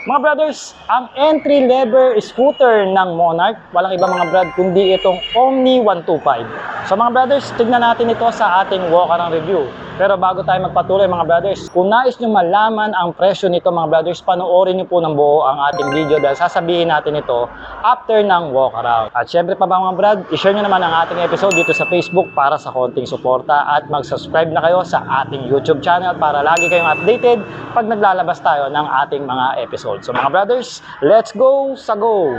Mga brothers, ang entry level scooter ng Monarch, walang iba mga brad, kundi itong Omni 125. So mga brothers, tignan natin ito sa ating walk-around review. Pero bago tayo magpatuloy mga brothers, kung nais nyo malaman ang presyo nito mga brothers, panoorin nyo po ng buo ang ating video dahil sasabihin natin ito after ng walk-around. At syempre pa mga brad, ishare nyo naman ang ating episode dito sa Facebook para sa konting suporta at mag-subscribe na kayo sa ating YouTube channel para lagi kayong updated pag naglalabas tayo ng ating mga episode. So mga brothers, let's go sa go!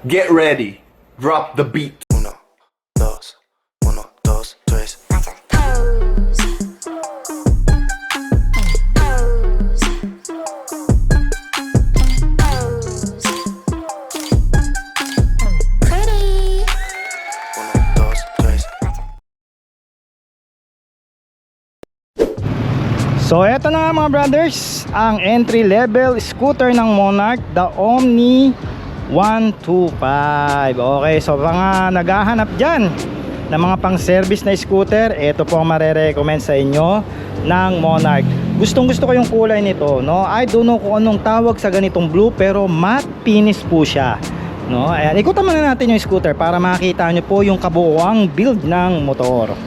Get ready. Drop the beat. Uno, dos, uno, dos, tres. Uno, dos, tres. So eto na nga mga brothers, ang entry level scooter ng Monarch, the Omni 125. Okay, so mga naghahanap dyan ng mga pang service na scooter, ito po ang marerecommend sa inyo ng Monarch. Gustong gusto ko yung kulay nito, no? I don't know kung anong tawag sa ganitong blue, pero matte finish po siya, no? Ayan, ikutan muna natin yung scooter para makita nyo po yung kabuuang build ng motor.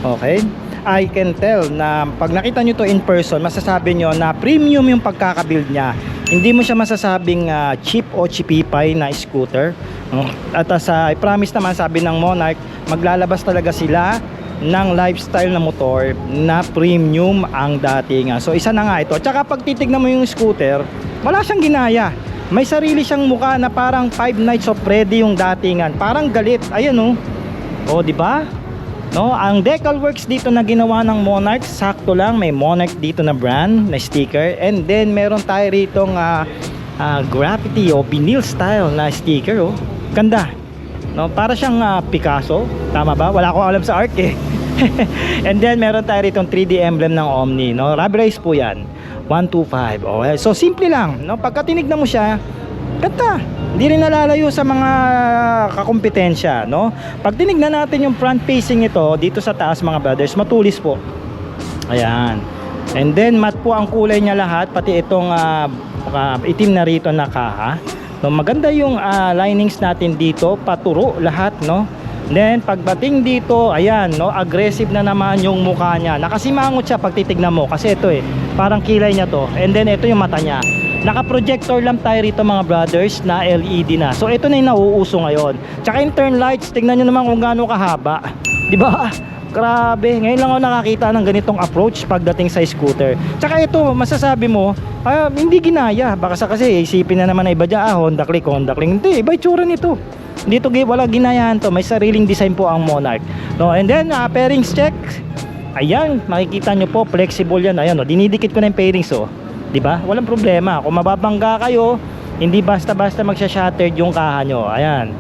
Okay, I can tell na pag nakita nyo to in person, masasabi nyo na premium yung pagkakabuild niya. Hindi mo siya masasabing cheap o cheapipay na scooter, no? At I promise naman, sabi ng Monarch, maglalabas talaga sila ng lifestyle na motor na premium ang datingan. So isa na nga ito. Tsaka pag titignan mo yung scooter, wala siyang ginaya. May sarili siyang mukha na parang Five Nights of Freddy yung datingan. Parang galit. Ayan oh. Oh, di ba? No, ang decal works dito na ginawa ng Monarch, sakto lang, may Monarch dito na brand, na sticker, and then meron tayo ritong graffiti o vinyl style na sticker, oh. Ganda. No, para siyang Picasso, tama ba? Wala akong alam sa art eh. And then meron tayo ritong 3D emblem ng Omni, no? Rubberized po 'yan. 125. Okay. So simple lang, no? Pagka tinignan mo siya, ganda. Hindi rin nalalayo sa mga kakumpetensya, no? Pag tinignan natin yung front facing nito dito sa taas mga brothers, matulis po. Ayan. And then matte po ang kulay niya lahat, pati itong itim na rito na kaha. No, maganda yung linings natin dito, paturo lahat, no? Then pagdating dito, ayan, no, aggressive na naman yung mukha niya. Nakasimangot siya pag titignan mo kasi ito parang kilay niya to. And then ito yung mata niya. Naka-projector lamp tayo rito mga brothers na LED na. So ito na yung nauuso ngayon. Tsaka yung turn lights, tingnan nyo naman kung gaano kahaba. Diba? Grabe. Ngayon lang ako nakakita ng ganitong approach pagdating sa scooter. Tsaka ito, masasabi mo, hindi ginaya. Baka kasi isipin na naman na iba dyan, Honda Click. Hindi, iba itsura nito. Dito wala ginayahan to. May sariling design po ang Monarch. No, and then, pairings check. Ayan, makikita nyo po, flexible yan. Ayan, dinidikit ko na yung pairings, diba? Walang problema. Kung mababangga kayo, hindi basta-basta magsha-shattered yung kaha nyo. Ayan.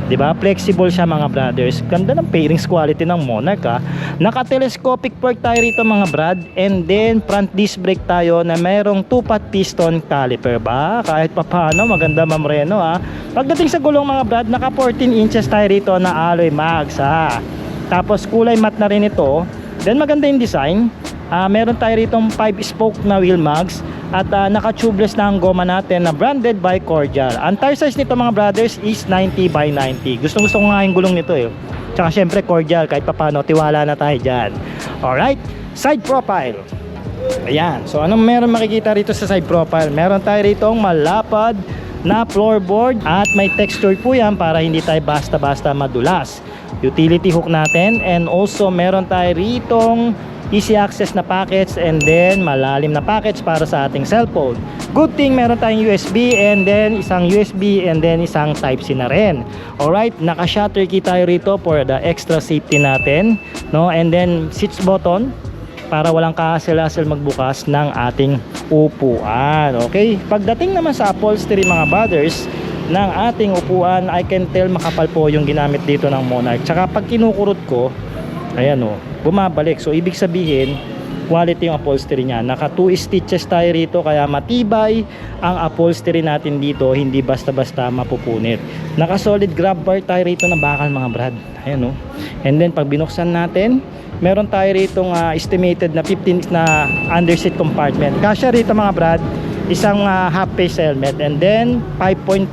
Diba? Flexible siya mga brothers. Ganda ng pairings quality ng Monarch, ha. Naka-telescopic fork tayo rito mga brad. And then front disc brake tayo na mayroong 2-pot piston caliper ba? Kahit paano, maganda mamreno, ha. Pagdating sa gulong mga brad, naka 14 inches tayo rito na alloy mags, ha. Tapos kulay matte na rin ito. Then maganda yung design. Meron tayo ritong 5-spoke na wheel mags at naka-tubeless na ang goma natin na branded by Cordial. Ang tire size nito mga brothers is 90 by 90. Gusto ko nga yung gulong nito Tsaka syempre Cordial, kahit papano tiwala na tayo dyan. Alright, side profile. Ayan, so anong meron makikita rito sa side profile? Meron tayo ritong malapad na floorboard at may texture po yan para hindi tayo basta-basta madulas. Utility hook natin, and also meron tayo ritong easy access na packets, and then malalim na packets para sa ating cellphone. Good thing meron tayong USB, and then isang USB, and then isang Type-C na rin. Alright, naka-shutter key tayo rito for the extra safety natin, no? And then seats button para walang kahasel-hasel magbukas ng ating upuan. Okay, pagdating naman sa upholstery mga brothers ng ating upuan, I can tell makapal po yung ginamit dito ng Monarch. Tsaka pag kinukurot ko, ayan bumabalik. So ibig sabihin quality yung upholstery niya. Naka 2 stitches tayo rito, kaya matibay ang upholstery natin dito, hindi basta-basta mapupunit. Naka solid grab bar tayo rito na bakal mga brad. Ayan And then pag binuksan natin, meron tayo rito estimated na 15 na underseat compartment. Kasya rito mga brad isang half face helmet, and then 5.5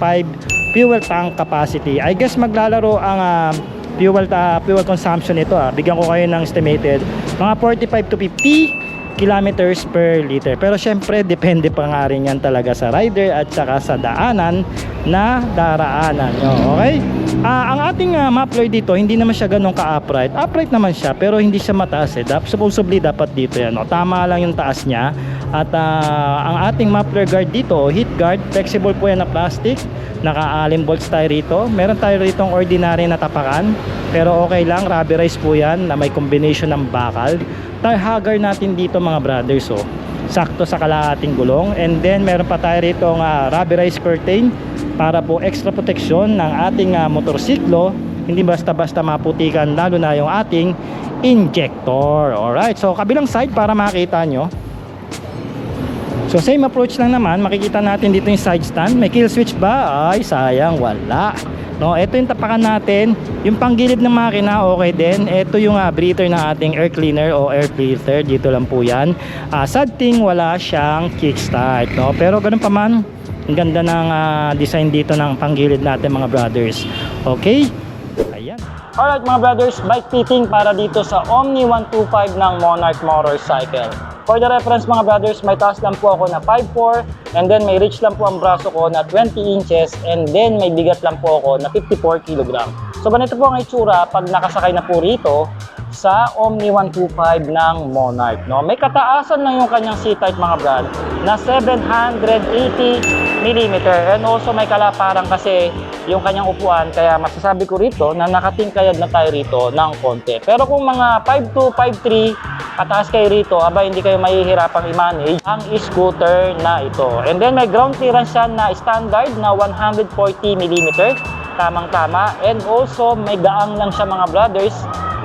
fuel tank capacity. I guess maglalaro ang fuel consumption nito. Bigyan ko kayo ng estimated mga 45 to 50 kilometers per liter. Pero syempre depende pa nga rin yan talaga sa rider at saka sa daanan na daraanan nyo. Okay? Ang ating muffler dito, hindi naman siya ganun ka-upright. Upright naman siya, pero hindi siya mataas supposedly dapat dito yan. Tama lang yung taas niya. At ang ating muffler guard dito, heat guard, flexible po yan na plastic. Naka-allen bolts tayo rito. Meron tayo rito ang ordinary na tapakan, pero okay lang, rubberized po yan na may combination ng bakal. Tire hugger natin dito mga brothers, sakto sa kalahating gulong. And then meron pa tayo rito rubberized curtain para po extra protection ng ating motorsiklo, hindi basta-basta maputikan, lalo na yung ating injector. Alright, so kabilang side para makita nyo. So same approach lang naman, makikita natin dito yung side stand. May kill switch ba? Ay sayang, wala. No, ito yung tapakan natin. Yung panggilid ng makina, okay din. Ito yung breather ng ating air cleaner o air filter. Dito lang po yan. Sad thing, wala siyang kickstart, no? Pero ganun pa man, ang ganda ng design dito ng panggilid natin mga brothers. Okay? Ayan. Alright mga brothers, bike fitting para dito sa Omni 125 ng Monarch Motorcycle. For the reference mga brothers, may taas lang po ako na 5'4", and then may reach lang po ang braso ko na 20 inches, and then may bigat lang po ako na 54 kg. So ganito po ang itsura pag nakasakay na po rito sa Omni 125 ng Monarch. No? May kataasan lang yung kanyang seat height mga brad na 780mm, and also may kalaparan kasi yung kanyang upuan, kaya masasabi ko rito na nakatingkayad na tayo rito ng konti. Pero kung mga 5'2", 5'3", kataas kayo rito, aba hindi kayo mahihirapang i-manage ang scooter na ito. And then may ground clearance siya na standard na 140mm, tamang-tama. And also may gaang lang siya mga brothers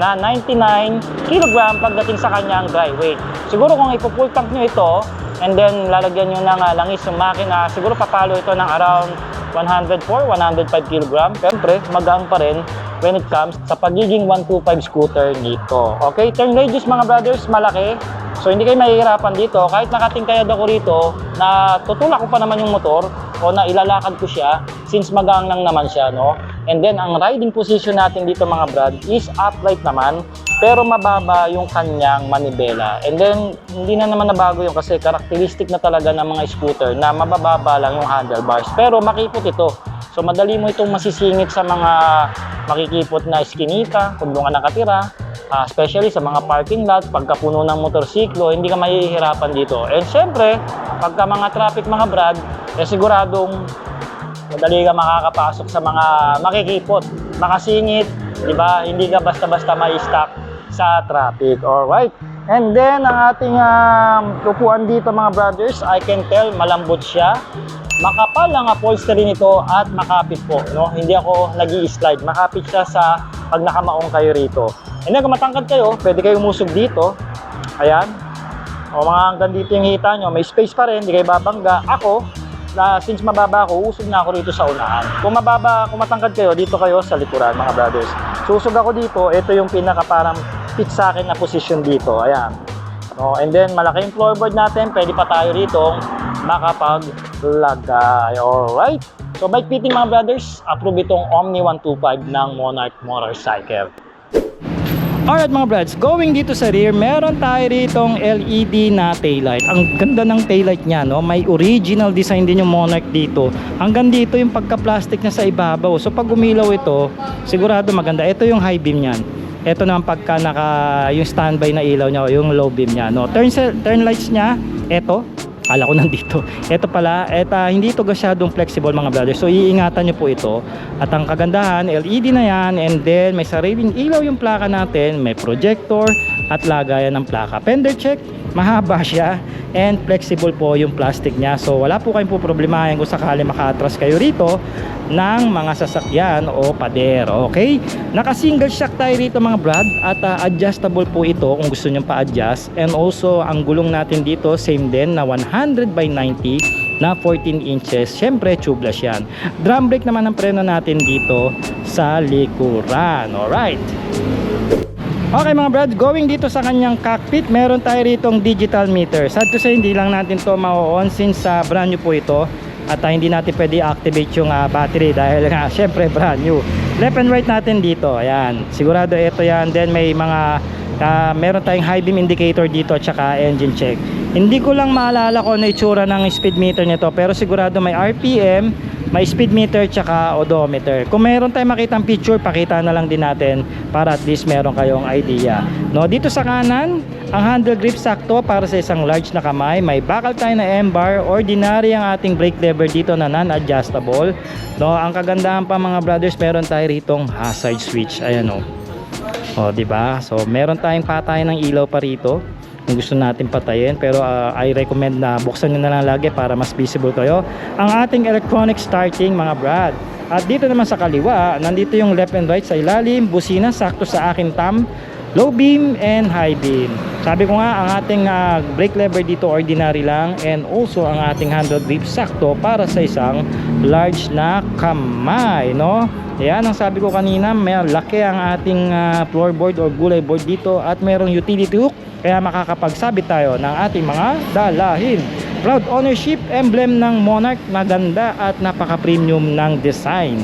na 99 kg pagdating sa kanyang dry weight. Siguro kung ipo-full tank nyo ito, and then lalagyan nyo ng langis yung makina, siguro papalo ito ng around 104, 105 kg. Siyempre, magaang pa rin when it comes sa pagiging 125 scooter nito. Okay, turn radius mga brothers, malaki. So hindi kayo mahihirapan dito. Kahit nakatingkayad ako rito, na tutulak ko pa naman yung motor o na ilalakad ko siya since magaang lang naman siya, no? And then ang riding position natin dito mga brad is upright naman, pero mababa yung kanyang manibela. And then hindi na naman nabago yung kasi characteristic na talaga ng mga scooter na mabababa lang yung handlebars, pero makipot ito. So madali mo itong masisingit sa mga makikipot na eskinita kung doon ka nakatira, especially sa mga parking lot, pagkapuno ng motorsiklo, hindi ka mahihirapan dito. And syempre, pagka mga traffic mga brad, siguradong madali ka makakapasok sa mga makikipot, makasingit, di ba? Hindi ka basta-basta ma-stuck sa traffic. Alright. And then, ang ating upuan dito mga brothers, I can tell malambot siya. Makapal ang upholstery nito at makapit po, no? Hindi ako nag-i-slide. Makapit siya sa pag nakamaong kayo rito. And then, kung matangkad kayo, pwede kayo umusog dito. Ayan. O mga hanggang dito yung hita nyo, may space pa rin, hindi kayo babangga. Ako, since mababa ako, usog na ako rito sa unahan. Kung matangkad kayo, dito kayo sa likuran mga brothers. Susog ako dito, ito yung pinaka parang fit sa akin na position dito. Ayan. No, and then malaki yung floorboard natin, pwede pa tayo rito makapaglagay. Alright. So bike fitting mga brothers, approve itong Omni 125 ng Monarch Motorcycle. Alright mga brads, going dito sa rear, meron tayo ritong LED na taillight. Ang ganda ng taillight niya, no? May original design din yung Monarch dito. Hanggang dito yung pagka-plastic na sa ibabaw. So pag umilaw ito, sigurado maganda. Ito yung high beam niyan. Ito naman pagka yung standby na ilaw niya, yung low beam niya, no? Turn lights niya, ito. Kala ko nandito. Ito pala, hindi ito masyadong flexible mga brothers. So iingatan nyo po ito. At ang kagandahan, LED na yan. And then may sariling ilaw yung plaka natin. May projector at lagayan ng plaka. Fender check, mahaba siya. And flexible po yung plastic niya. So wala po kayong poproblemahin kung sakali maka-atras kayo rito ng mga sasakyan o pader. Okay? Naka-single shock tayo rito mga brad. At adjustable po ito kung gusto nyo pa-adjust. And also ang gulong natin dito same din na 100/90 na 14 inches. Syempre tubeless yan. Drum brake naman ang preno natin dito sa likuran. Alright. Okay mga brad, going dito sa kanyang cockpit, meron tayo ritong digital meter. Sad to say, hindi lang natin to ma-on since brand new po ito. At hindi natin pwede activate yung battery dahil nga syempre brand new. Left and right natin dito, ayan. Sigurado ito yan. Then may mga meron tayong high beam indicator dito at saka engine check. Hindi ko lang maalala kung ano itsura ng speed meter nito, pero sigurado may RPM, may speed meter tsaka odometer. Kung meron tayong makitang picture, pakita na lang din natin para at least meron kayong idea. No, dito sa kanan, ang handle grip sakto para sa isang large na kamay. May bakal tayo na M-bar. Ordinary ang ating brake lever dito na non-adjustable. No, ang kagandahan pa mga brothers, meron tayo ritong hazard switch. Ayan o. O, diba? So, meron tayong patayan ng ilaw pa rito kung gusto natin patayin, pero I recommend na buksan nyo na lang lagi para mas visible kayo. Ang ating electronic starting mga brad. At dito naman sa kaliwa, nandito yung left and right sa ilalim, busina sakto sa akin tam, low beam and high beam. Sabi ko nga, ang ating brake lever dito ordinary lang, and also ang ating handle grip sakto para sa isang large na kamay, no? Yan ang sabi ko kanina, may laki ang ating floorboard or gulay board dito at mayroong utility hook, kaya makakapagsabit tayo ng ating mga dalahin. Proud ownership emblem ng Monarch, maganda at napaka-premium ng design.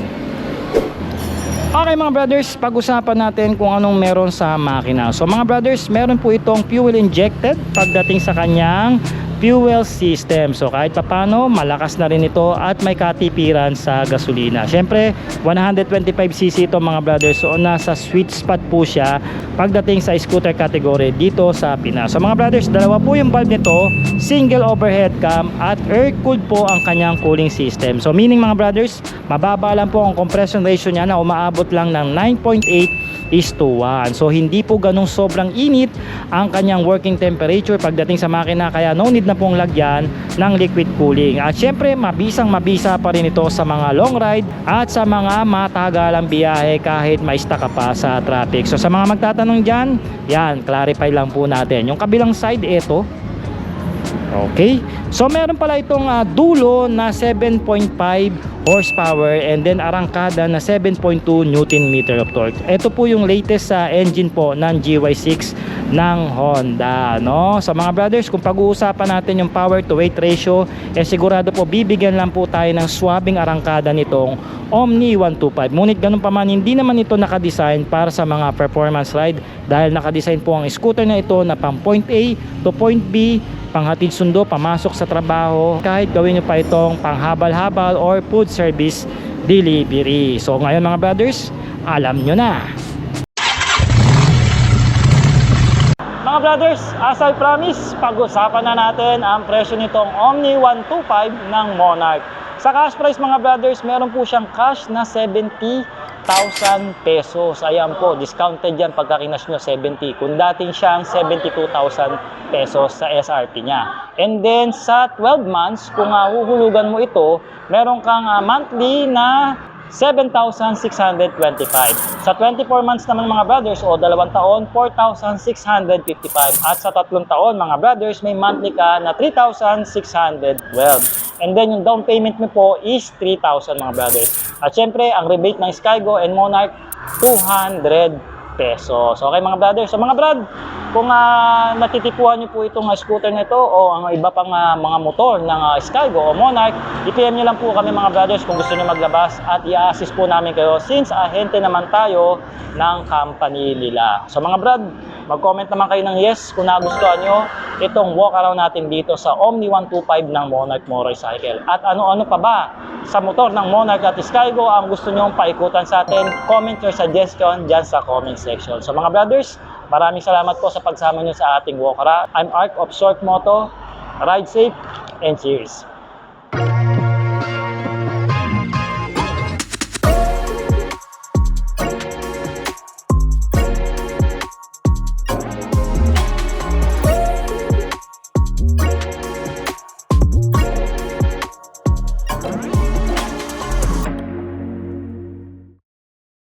Okay mga brothers, pag-usapan natin kung anong meron sa makina. So mga brothers, meron po itong fuel injected pagdating sa kanyang fuel system. So kahit papano, malakas na rin ito at may katipiran sa gasolina. Siyempre 125cc ito mga brothers, so nasa sweet spot po siya pagdating sa scooter category dito sa Pinas. So mga brothers, dalawa po yung valve nito, single overhead cam at air cooled po ang kanyang cooling system. So meaning mga brothers, mababa lang po ang compression ratio niya na umaabot lang ng 9.8:1. So hindi po ganung sobrang init ang kanyang working temperature pagdating sa makina, kaya no need na pong lagyan ng liquid cooling. At syempre mabisang mabisa pa rin ito sa mga long ride at sa mga matagalang biyahe kahit may stuck ka pa sa traffic. So sa mga magtatanong dyan, yan, clarify lang po natin. Yung kabilang side, ito. Okay, so meron pala itong dulo na 7.5 horsepower and then arangkada na 7.2 Newton meter of torque. Ito po yung latest sa engine po ng GY6 ng Honda, no? So mga brothers, kung pag-uusapan natin yung power to weight ratio, sigurado po bibigyan lang po tayo ng swabing arangkada nitong Omni 125. Ngunit ganun pa man, hindi naman ito nakadesign para sa mga performance ride dahil nakadesign po ang scooter na ito na pang point A to point B, panghatid sundo, pamasok sa trabaho, kahit gawin nyo pa itong panghabal-habal or food service delivery. So ngayon mga brothers, alam nyo na. Mga brothers, as I promise, pag-usapan na natin ang presyo nitong Omni 125 ng Monarch. Sa cash price mga brothers, meron po siyang cash na 70,000 pesos. Ayan po, discounted yan pagka kinash nyo 70. Kung dating siyang 72,000 pesos sa SRP niya. And then sa 12 months, kung huhulugan mo ito, meron kang monthly na 7,625. Sa 24 months naman mga brothers o 2 taon, 4,655. At sa 3 taon mga brothers, may monthly ka na 3,612. And then yung down payment mo po is 3,000 mga brothers. At syempre, ang rebate ng Skygo and Monarch, 200 pesos. Okay mga brothers, so mga brad, kung natitipuhan nyo po itong scooter na ito o ang iba pang mga motor ng Skygo o Monarch, i-PM nyo lang po kami mga brothers kung gusto nyo maglabas at i-assist po namin kayo since ahente naman tayo ng company nila. So mga brad, mag-comment naman kayo ng yes kung nagustuhan nyo itong walk around natin dito sa Omni 125 ng Monarch Motorcycle. At ano-ano pa ba sa motor ng Monarch at Skygo ang gusto nyong paikutan sa atin? Comment your suggestion dyan sa comment section. So mga brothers, maraming salamat po sa pagsama nyo sa ating walk around. I'm Ark of Short Moto. Ride safe and cheers!